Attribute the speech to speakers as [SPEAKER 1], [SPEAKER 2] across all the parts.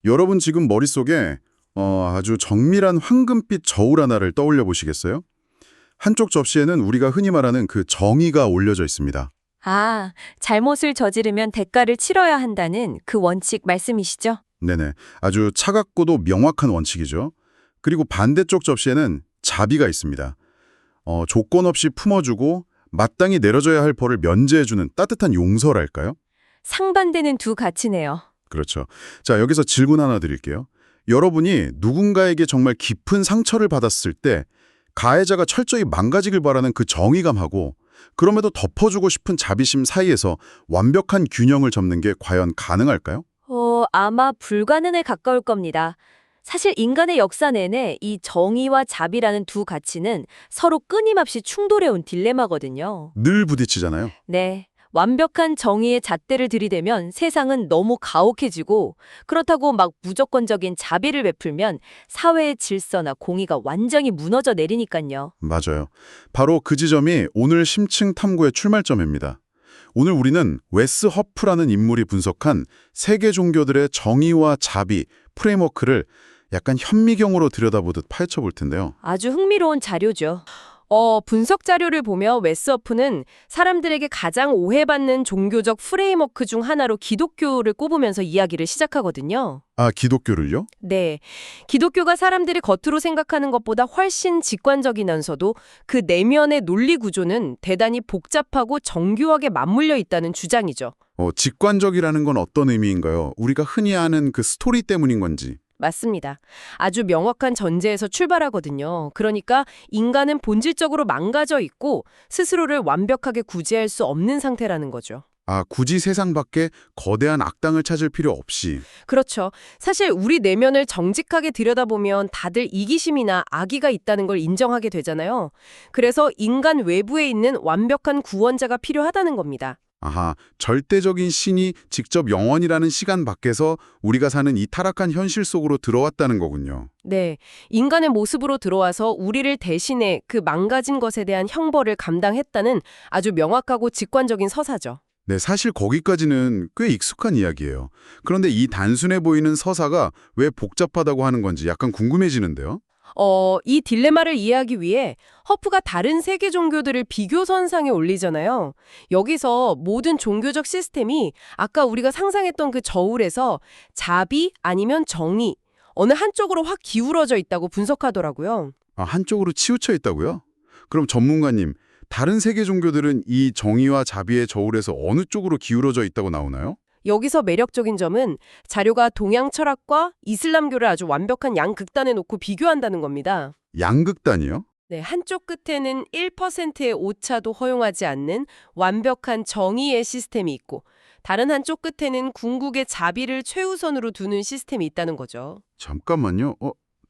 [SPEAKER 1] 여러분 지금 머릿속에 아주 정밀한 황금빛 저울 하나를 떠올려 보시겠어요? 한쪽 접시에는 우리가 흔히 말하는 그 정의가 올려져 있습니다.
[SPEAKER 2] 아, 잘못을 저지르면 대가를 치러야 한다는 그 원칙 말씀이시죠?
[SPEAKER 1] 네네. 아주 차갑고도 명확한 원칙이죠. 그리고 반대쪽 접시에는 자비가 있습니다. 조건 없이 품어주고 마땅히 내려져야 할 벌을 면제해주는 따뜻한 용서랄까요?
[SPEAKER 2] 상반되는 두 가치네요.
[SPEAKER 1] 그렇죠. 자, 여기서 질문 하나 드릴게요. 여러분이 누군가에게 정말 깊은 상처를 받았을 때 가해자가 철저히 망가지길 바라는 그 정의감하고 그럼에도 덮어주고 싶은 자비심 사이에서 완벽한 균형을 잡는 게 과연 가능할까요?
[SPEAKER 2] 아마 불가능에 가까울 겁니다. 사실 인간의 역사 내내 이 정의와 자비라는 두 가치는 서로 끊임없이 충돌해온 딜레마거든요.
[SPEAKER 1] 늘 부딪히잖아요.
[SPEAKER 2] 네. 완벽한 정의의 잣대를 들이대면 세상은 너무 가혹해지고 그렇다고 막 무조건적인 자비를 베풀면 사회의 질서나 공의가 완전히 무너져 내리니까요.
[SPEAKER 1] 맞아요. 바로 그 지점이 오늘 심층 탐구의 출발점입니다. 오늘 우리는 웨스 허프라는 인물이 분석한 세계 종교들의 정의와 자비, 프레임워크를 약간 현미경으로 들여다보듯 파헤쳐 볼 텐데요.
[SPEAKER 2] 아주 흥미로운 자료죠. 분석 자료를 보며 웨스어프는 사람들에게 가장 오해받는 종교적 프레임워크 중 하나로 기독교를 꼽으면서 이야기를 시작하거든요.
[SPEAKER 1] 아, 기독교를요?
[SPEAKER 2] 네. 기독교가 사람들이 겉으로 생각하는 것보다 훨씬 직관적이면서도 그 내면의 논리 구조는 대단히 복잡하고 정교하게 맞물려 있다는 주장이죠.
[SPEAKER 1] 직관적이라는 건 어떤 의미인가요? 우리가 흔히 아는 그 스토리 때문인 건지.
[SPEAKER 2] 맞습니다. 아주 명확한 전제에서 출발하거든요. 그러니까 인간은 본질적으로 망가져 있고 스스로를 완벽하게 구제할 수 없는 상태라는 거죠.
[SPEAKER 1] 아, 굳이 세상 밖에 거대한 악당을 찾을 필요 없이.
[SPEAKER 2] 그렇죠. 사실 우리 내면을 정직하게 들여다보면 다들 이기심이나 악의가 있다는 걸 인정하게 되잖아요. 그래서 인간 외부에 있는 완벽한 구원자가 필요하다는 겁니다.
[SPEAKER 1] 아하, 절대적인 신이 직접 영원이라는 시간 밖에서 우리가 사는 이 타락한 현실 속으로 들어왔다는 거군요.
[SPEAKER 2] 네, 인간의 모습으로 들어와서 우리를 대신해 그 망가진 것에 대한 형벌을 감당했다는 아주 명확하고 직관적인 서사죠.
[SPEAKER 1] 네, 사실 거기까지는 꽤 익숙한 이야기예요. 그런데 이 단순해 보이는 서사가 왜 복잡하다고 하는 건지 약간 궁금해지는데요.
[SPEAKER 2] 이 딜레마를 이해하기 위해 허프가 다른 세계 종교들을 비교선상에 올리잖아요. 여기서 모든 종교적 시스템이 아까 우리가 상상했던 그 저울에서 자비 아니면 정의, 어느 한쪽으로 확 기울어져 있다고 분석하더라고요.
[SPEAKER 1] 아, 한쪽으로 치우쳐 있다고요? 그럼 전문가님, 다른 세계 종교들은 이 정의와 자비의 저울에서 어느 쪽으로 기울어져 있다고 나오나요?
[SPEAKER 2] 여기서 매력적인 점은 자료가 동양 철학과 이슬람교를 아주 완벽한 양극단에 놓고 비교한다는 겁니다.
[SPEAKER 1] 양극단이요?
[SPEAKER 2] 네, 한쪽 끝에는 1%의 오차도 허용하지 않는 완벽한 정의의 시스템이 있고 다른 한쪽 끝에는 궁극의 자비를 최우선으로 두는 시스템이 있다는 거죠.
[SPEAKER 1] 잠깐만요.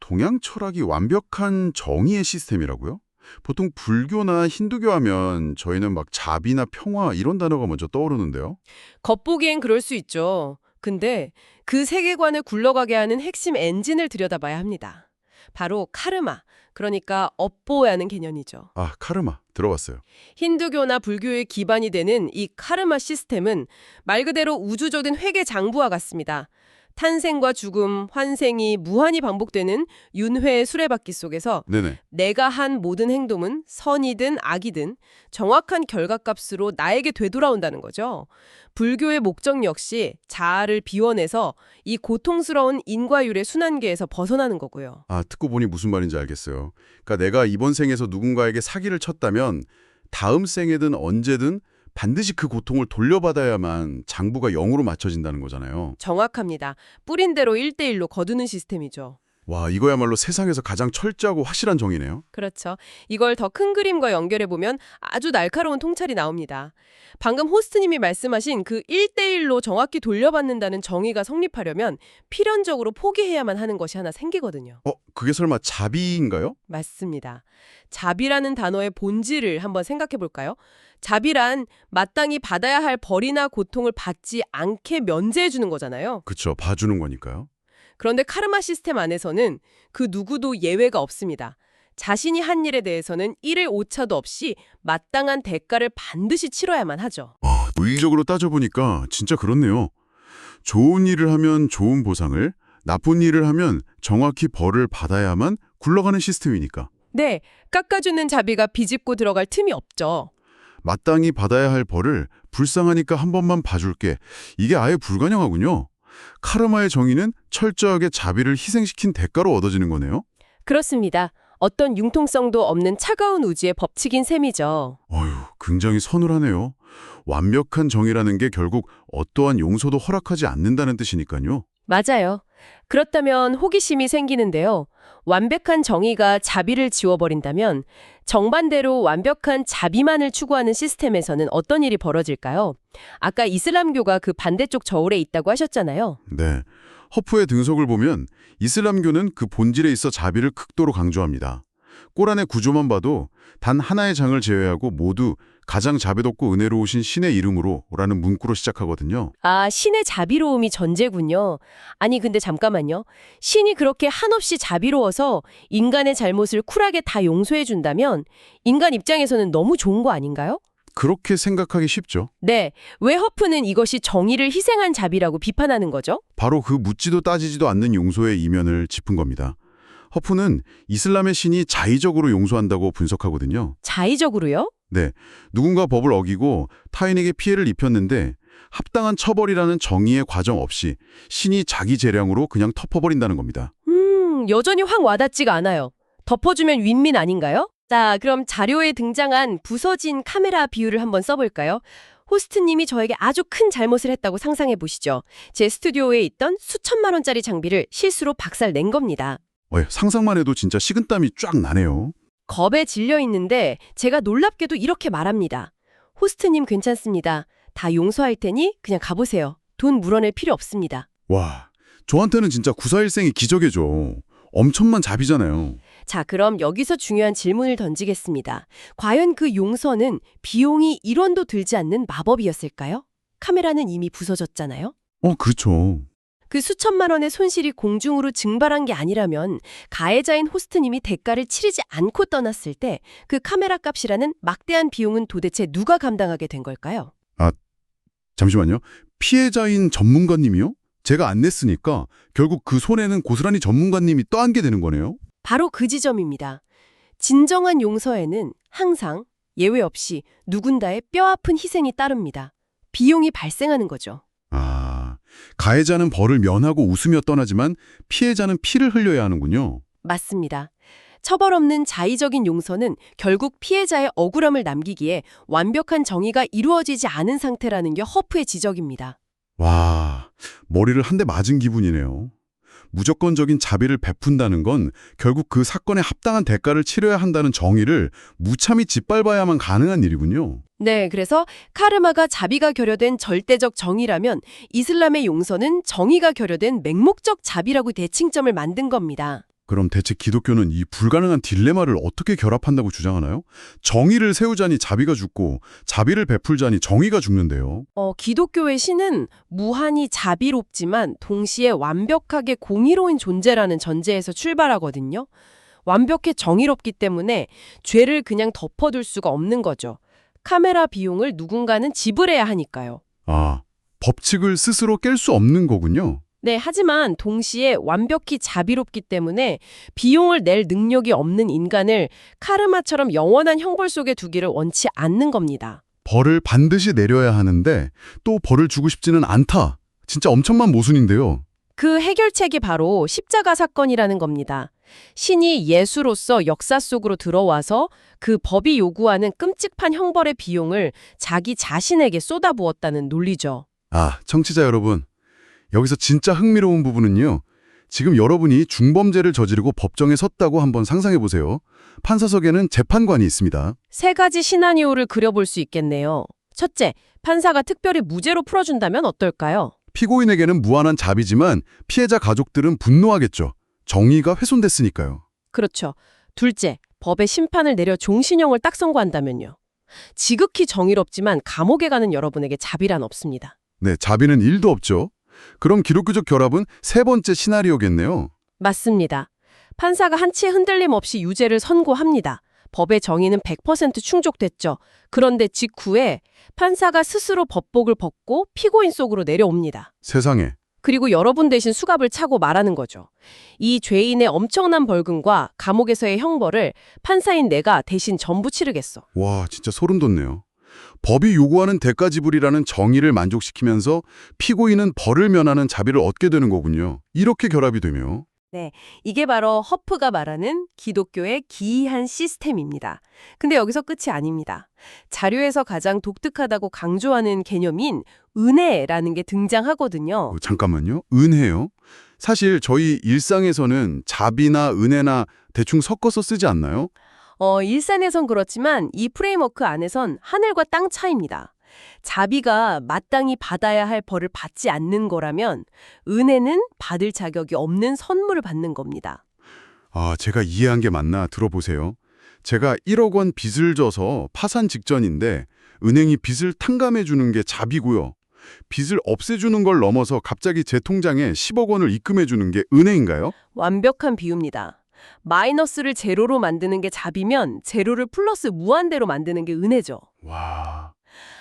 [SPEAKER 1] 동양 철학이 완벽한 정의의 시스템이라고요? 보통 불교나 힌두교 하면 저희는 막 자비나 평화 이런 단어가 먼저 떠오르는데요.
[SPEAKER 2] 겉보기엔 그럴 수 있죠. 근데 그 세계관을 굴러가게 하는 핵심 엔진을 들여다봐야 합니다. 바로 카르마, 그러니까 업보라는 개념이죠.
[SPEAKER 1] 아, 카르마 들어봤어요.
[SPEAKER 2] 힌두교나 불교의 기반이 되는 이 카르마 시스템은 말 그대로 우주적인 회계 장부와 같습니다. 탄생과 죽음, 환생이 무한히 반복되는 윤회의 수레바퀴 속에서
[SPEAKER 1] 네네.
[SPEAKER 2] 내가 한 모든 행동은 선이든 악이든 정확한 결과값으로 나에게 되돌아온다는 거죠. 불교의 목적 역시 자아를 비워내서 이 고통스러운 인과율의 순환계에서 벗어나는 거고요.
[SPEAKER 1] 아, 듣고 보니 무슨 말인지 알겠어요. 그러니까 내가 이번 생에서 누군가에게 사기를 쳤다면 다음 생에든 언제든 반드시 그 고통을 돌려받아야만 장부가 0으로 맞춰진다는 거잖아요.
[SPEAKER 2] 정확합니다. 뿌린 대로 1대1로 거두는 시스템이죠.
[SPEAKER 1] 와, 이거야말로 세상에서 가장 철저하고 확실한 정의네요.
[SPEAKER 2] 그렇죠. 이걸 더 큰 그림과 연결해보면 아주 날카로운 통찰이 나옵니다. 방금 호스트님이 말씀하신 그 1대1로 정확히 돌려받는다는 정의가 성립하려면 필연적으로 포기해야만 하는 것이 하나 생기거든요.
[SPEAKER 1] 그게 설마 자비인가요?
[SPEAKER 2] 맞습니다. 자비라는 단어의 본질을 한번 생각해볼까요? 자비란 마땅히 받아야 할 벌이나 고통을 받지 않게 면제해주는 거잖아요.
[SPEAKER 1] 그쵸, 봐주는 거니까요.
[SPEAKER 2] 그런데 카르마 시스템 안에서는 그 누구도 예외가 없습니다. 자신이 한 일에 대해서는 일의 오차도 없이 마땅한 대가를 반드시 치러야만 하죠.
[SPEAKER 1] 의의적으로 따져보니까 진짜 그렇네요. 좋은 일을 하면 좋은 보상을, 나쁜 일을 하면 정확히 벌을 받아야만 굴러가는 시스템이니까.
[SPEAKER 2] 네, 깎아주는 자비가 비집고 들어갈 틈이 없죠.
[SPEAKER 1] 마땅히 받아야 할 벌을 불쌍하니까 한 번만 봐줄게. 이게 아예 불가능하군요. 카르마의 정의는 철저하게 자비를 희생시킨 대가로 얻어지는 거네요.
[SPEAKER 2] 그렇습니다. 어떤 융통성도 없는 차가운 우주의 법칙인 셈이죠.
[SPEAKER 1] 어휴, 굉장히 서늘하네요. 완벽한 정의라는 게 결국 어떠한 용서도 허락하지 않는다는 뜻이니까요.
[SPEAKER 2] 맞아요. 그렇다면 호기심이 생기는데요. 완벽한 정의가 자비를 지워버린다면 정반대로 완벽한 자비만을 추구하는 시스템에서는 어떤 일이 벌어질까요? 아까 이슬람교가 그 반대쪽 저울에 있다고 하셨잖아요.
[SPEAKER 1] 네. 허프의 등속을 보면 이슬람교는 그 본질에 있어 자비를 극도로 강조합니다. 꼬란의 구조만 봐도 단 하나의 장을 제외하고 모두 가장 자비롭고 은혜로우신 신의 이름으로라는 문구로 시작하거든요.
[SPEAKER 2] 아, 신의 자비로움이 전제군요. 아니, 근데 잠깐만요. 신이 그렇게 한없이 자비로워서 인간의 잘못을 쿨하게 다 용서해준다면 인간 입장에서는 너무 좋은 거 아닌가요?
[SPEAKER 1] 그렇게 생각하기 쉽죠.
[SPEAKER 2] 네, 왜 허프는 이것이 정의를 희생한 자비라고 비판하는 거죠?
[SPEAKER 1] 바로 그 묻지도 따지지도 않는 용서의 이면을 짚은 겁니다. 허프는 이슬람의 신이 자의적으로 용서한다고 분석하거든요.
[SPEAKER 2] 자의적으로요?
[SPEAKER 1] 네, 누군가 법을 어기고 타인에게 피해를 입혔는데 합당한 처벌이라는 정의의 과정 없이 신이 자기 재량으로 그냥 덮어버린다는 겁니다.
[SPEAKER 2] 여전히 확 와닿지가 않아요. 덮어주면 윈윈 아닌가요? 자, 그럼 자료에 등장한 부서진 카메라 비유를 한번 써볼까요? 호스트님이 저에게 아주 큰 잘못을 했다고 상상해 보시죠. 제 스튜디오에 있던 수천만 원짜리 장비를 실수로 박살 낸 겁니다.
[SPEAKER 1] 상상만 해도 진짜 식은땀이 쫙 나네요.
[SPEAKER 2] 겁에 질려 있는데 제가 놀랍게도 이렇게 말합니다. 호스트님 괜찮습니다. 다 용서할 테니 그냥 가보세요. 돈 물어낼 필요 없습니다.
[SPEAKER 1] 와, 저한테는 진짜 구사일생이 기적이죠. 엄청난 자비잖아요.
[SPEAKER 2] 자, 그럼 여기서 중요한 질문을 던지겠습니다. 과연 그 용서는 비용이 1원도 들지 않는 마법이었을까요? 카메라는 이미 부서졌잖아요.
[SPEAKER 1] 그렇죠.
[SPEAKER 2] 그 수천만 원의 손실이 공중으로 증발한 게 아니라면 가해자인 호스트님이 대가를 치르지 않고 떠났을 때 그 카메라 값이라는 막대한 비용은 도대체 누가 감당하게 된 걸까요?
[SPEAKER 1] 잠시만요. 피해자인 전문가님이요? 제가 안 냈으니까 결국 그 손해는 고스란히 전문가님이 떠안게 되는 거네요.
[SPEAKER 2] 바로 그 지점입니다. 진정한 용서에는 항상 예외 없이 누군가의 뼈아픈 희생이 따릅니다. 비용이 발생하는 거죠.
[SPEAKER 1] 가해자는 벌을 면하고 웃으며 떠나지만 피해자는 피를 흘려야 하는군요.
[SPEAKER 2] 맞습니다. 처벌 없는 자의적인 용서는 결국 피해자의 억울함을 남기기에 완벽한 정의가 이루어지지 않은 상태라는 게 허프의 지적입니다.
[SPEAKER 1] 와, 머리를 한 대 맞은 기분이네요. 무조건적인 자비를 베푼다는 건 결국 그 사건에 합당한 대가를 치러야 한다는 정의를 무참히 짓밟아야만 가능한 일이군요.
[SPEAKER 2] 네, 그래서 카르마가 자비가 결여된 절대적 정의라면 이슬람의 용서는 정의가 결여된 맹목적 자비라고 대칭점을 만든 겁니다.
[SPEAKER 1] 그럼 대체 기독교는 이 불가능한 딜레마를 어떻게 결합한다고 주장하나요? 정의를 세우자니 자비가 죽고 자비를 베풀자니 정의가 죽는데요.
[SPEAKER 2] 기독교의 신은 무한히 자비롭지만 동시에 완벽하게 공의로운 존재라는 전제에서 출발하거든요. 완벽해 정의롭기 때문에 죄를 그냥 덮어둘 수가 없는 거죠. 카메라 비용을 누군가는 지불해야 하니까요.
[SPEAKER 1] 법칙을 스스로 깰 수 없는 거군요.
[SPEAKER 2] 네, 하지만 동시에 완벽히 자비롭기 때문에 비용을 낼 능력이 없는 인간을 카르마처럼 영원한 형벌 속에 두기를 원치 않는 겁니다.
[SPEAKER 1] 벌을 반드시 내려야 하는데 또 벌을 주고 싶지는 않다. 진짜 엄청난 모순인데요.
[SPEAKER 2] 그 해결책이 바로 십자가 사건이라는 겁니다. 신이 예수로서 역사 속으로 들어와서 그 법이 요구하는 끔찍한 형벌의 비용을 자기 자신에게 쏟아부었다는 논리죠.
[SPEAKER 1] 청취자 여러분. 여기서 진짜 흥미로운 부분은요. 지금 여러분이 중범죄를 저지르고 법정에 섰다고 한번 상상해 보세요. 판사석에는 재판관이 있습니다.
[SPEAKER 2] 세 가지 시나리오를 그려볼 수 있겠네요. 첫째, 판사가 특별히 무죄로 풀어준다면 어떨까요?
[SPEAKER 1] 피고인에게는 무한한 자비지만 피해자 가족들은 분노하겠죠. 정의가 훼손됐으니까요.
[SPEAKER 2] 그렇죠. 둘째, 법의 심판을 내려 종신형을 딱 선고한다면요. 지극히 정의롭지만 감옥에 가는 여러분에게 자비란 없습니다.
[SPEAKER 1] 네, 자비는 1도 없죠. 그럼 기독교적 결합은 세 번째 시나리오겠네요.
[SPEAKER 2] 맞습니다. 판사가 한치의 흔들림 없이 유죄를 선고합니다. 법의 정의는 100% 충족됐죠. 그런데 직후에 판사가 스스로 법복을 벗고 피고인 속으로 내려옵니다.
[SPEAKER 1] 세상에.
[SPEAKER 2] 그리고 여러분 대신 수갑을 차고 말하는 거죠. 이 죄인의 엄청난 벌금과 감옥에서의 형벌을 판사인 내가 대신 전부 치르겠어.
[SPEAKER 1] 와, 진짜 소름 돋네요. 법이 요구하는 대가 지불이라는 정의를 만족시키면서 피고인은 벌을 면하는 자비를 얻게 되는 거군요. 이렇게 결합이 되며.
[SPEAKER 2] 네, 이게 바로 허프가 말하는 기독교의 기이한 시스템입니다. 근데 여기서 끝이 아닙니다. 자료에서 가장 독특하다고 강조하는 개념인 은혜라는 게 등장하거든요.
[SPEAKER 1] 잠깐만요. 은혜요? 사실 저희 일상에서는 자비나 은혜나 대충 섞어서 쓰지 않나요?
[SPEAKER 2] 일산에선 그렇지만 이 프레임워크 안에선 하늘과 땅 차이입니다. 자비가 마땅히 받아야 할 벌을 받지 않는 거라면 은혜는 받을 자격이 없는 선물을 받는 겁니다.
[SPEAKER 1] 아, 제가 이해한 게 맞나 들어보세요. 제가 1억 원 빚을 져서 파산 직전인데 은행이 빚을 탕감해 주는 게 자비고요. 빚을 없애주는 걸 넘어서 갑자기 제 통장에 10억 원을 입금해 주는 게 은혜인가요?
[SPEAKER 2] 완벽한 비유입니다. 마이너스를 제로로 만드는 게 자비면 제로를 플러스 무한대로 만드는 게 은혜죠.
[SPEAKER 1] 와,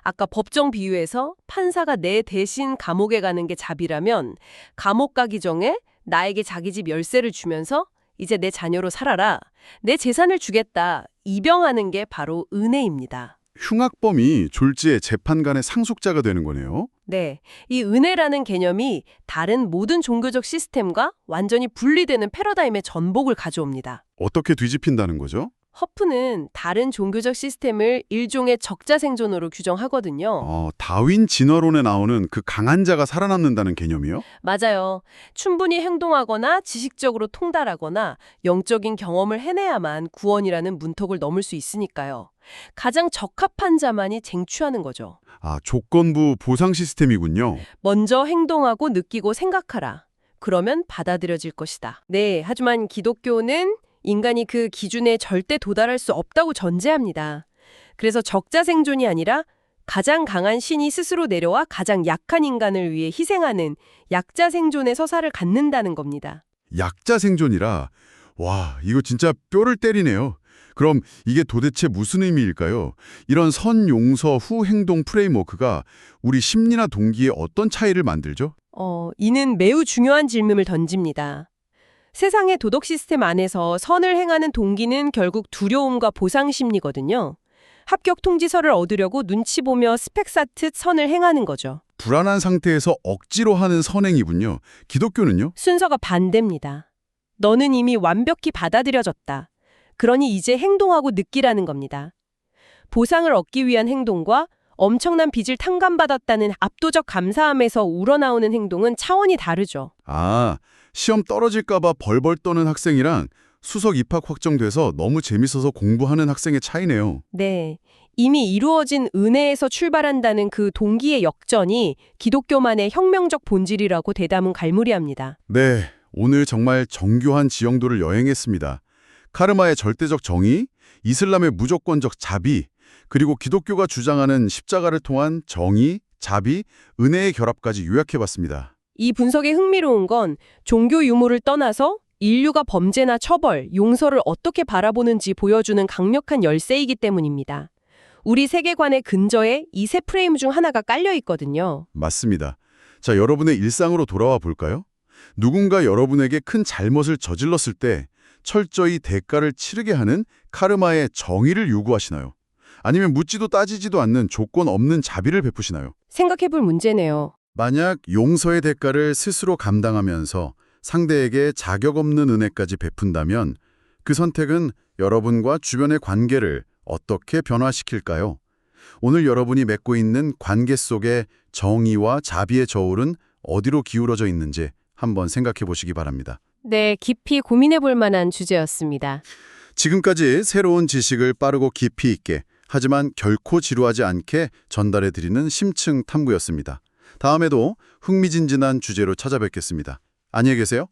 [SPEAKER 2] 아까 법정 비유에서 판사가 내 대신 감옥에 가는 게 자비라면 감옥 가기 전에 나에게 자기 집 열쇠를 주면서 이제 내 자녀로 살아라. 내 재산을 주겠다. 입영하는 게 바로 은혜입니다.
[SPEAKER 1] 흉악범이 졸지에 재판관의 상속자가 되는 거네요.
[SPEAKER 2] 네, 이 은혜라는 개념이 다른 모든 종교적 시스템과 완전히 분리되는 패러다임의 전복을 가져옵니다.
[SPEAKER 1] 어떻게 뒤집힌다는 거죠?
[SPEAKER 2] 허프는 다른 종교적 시스템을 일종의 적자생존으로 규정하거든요.
[SPEAKER 1] 다윈 진화론에 나오는 그 강한 자가 살아남는다는 개념이요?
[SPEAKER 2] 맞아요. 충분히 행동하거나 지식적으로 통달하거나 영적인 경험을 해내야만 구원이라는 문턱을 넘을 수 있으니까요. 가장 적합한 자만이 쟁취하는 거죠.
[SPEAKER 1] 아, 조건부 보상 시스템이군요.
[SPEAKER 2] 먼저 행동하고 느끼고 생각하라. 그러면 받아들여질 것이다. 네, 하지만 기독교는 인간이 그 기준에 절대 도달할 수 없다고 전제합니다. 그래서 적자생존이 아니라 가장 강한 신이 스스로 내려와 가장 약한 인간을 위해 희생하는 약자생존의 서사를 갖는다는 겁니다.
[SPEAKER 1] 약자 생존이라, 와, 이거 진짜 뼈를 때리네요. 그럼 이게 도대체 무슨 의미일까요? 이런 선 용서 후 행동 프레임워크가 우리 심리나 동기에 어떤 차이를 만들죠?
[SPEAKER 2] 이는 매우 중요한 질문을 던집니다. 세상의 도덕 시스템 안에서 선을 행하는 동기는 결국 두려움과 보상 심리거든요. 합격 통지서를 얻으려고 눈치 보며 스펙 쌓듯 선을 행하는 거죠.
[SPEAKER 1] 불안한 상태에서 억지로 하는 선행이군요. 기독교는요?
[SPEAKER 2] 순서가 반대입니다. 너는 이미 완벽히 받아들여졌다. 그러니 이제 행동하고 느끼라는 겁니다. 보상을 얻기 위한 행동과 엄청난 빚을 탕감받았다는 압도적 감사함에서 우러나오는 행동은 차원이 다르죠.
[SPEAKER 1] 아, 시험 떨어질까 봐 벌벌 떠는 학생이랑 수석 입학 확정돼서 너무 재밌어서 공부하는 학생의 차이네요.
[SPEAKER 2] 네. 이미 이루어진 은혜에서 출발한다는 그 동기의 역전이 기독교만의 혁명적 본질이라고 대담은 갈무리합니다.
[SPEAKER 1] 네, 오늘 정말 정교한 지형도를 여행했습니다. 카르마의 절대적 정의, 이슬람의 무조건적 자비, 그리고 기독교가 주장하는 십자가를 통한 정의, 자비, 은혜의 결합까지 요약해봤습니다.
[SPEAKER 2] 이 분석에 흥미로운 건 종교 유무를 떠나서 인류가 범죄나 처벌, 용서를 어떻게 바라보는지 보여주는 강력한 열쇠이기 때문입니다. 우리 세계관의 근저에 이 세 프레임 중 하나가 깔려 있거든요.
[SPEAKER 1] 맞습니다. 자, 여러분의 일상으로 돌아와 볼까요? 누군가 여러분에게 큰 잘못을 저질렀을 때 철저히 대가를 치르게 하는 카르마의 정의를 요구하시나요? 아니면 묻지도 따지지도 않는 조건 없는 자비를 베푸시나요?
[SPEAKER 2] 생각해볼 문제네요.
[SPEAKER 1] 만약 용서의 대가를 스스로 감당하면서 상대에게 자격 없는 은혜까지 베푼다면 그 선택은 여러분과 주변의 관계를 어떻게 변화시킬까요? 오늘 여러분이 맺고 있는 관계 속에 정의와 자비의 저울은 어디로 기울어져 있는지 한번 생각해 보시기 바랍니다.
[SPEAKER 2] 네, 깊이 고민해볼 만한 주제였습니다.
[SPEAKER 1] 지금까지 새로운 지식을 빠르고 깊이 있게 하지만 결코 지루하지 않게 전달해 드리는 심층 탐구였습니다. 다음에도 흥미진진한 주제로 찾아뵙겠습니다. 안녕히 계세요.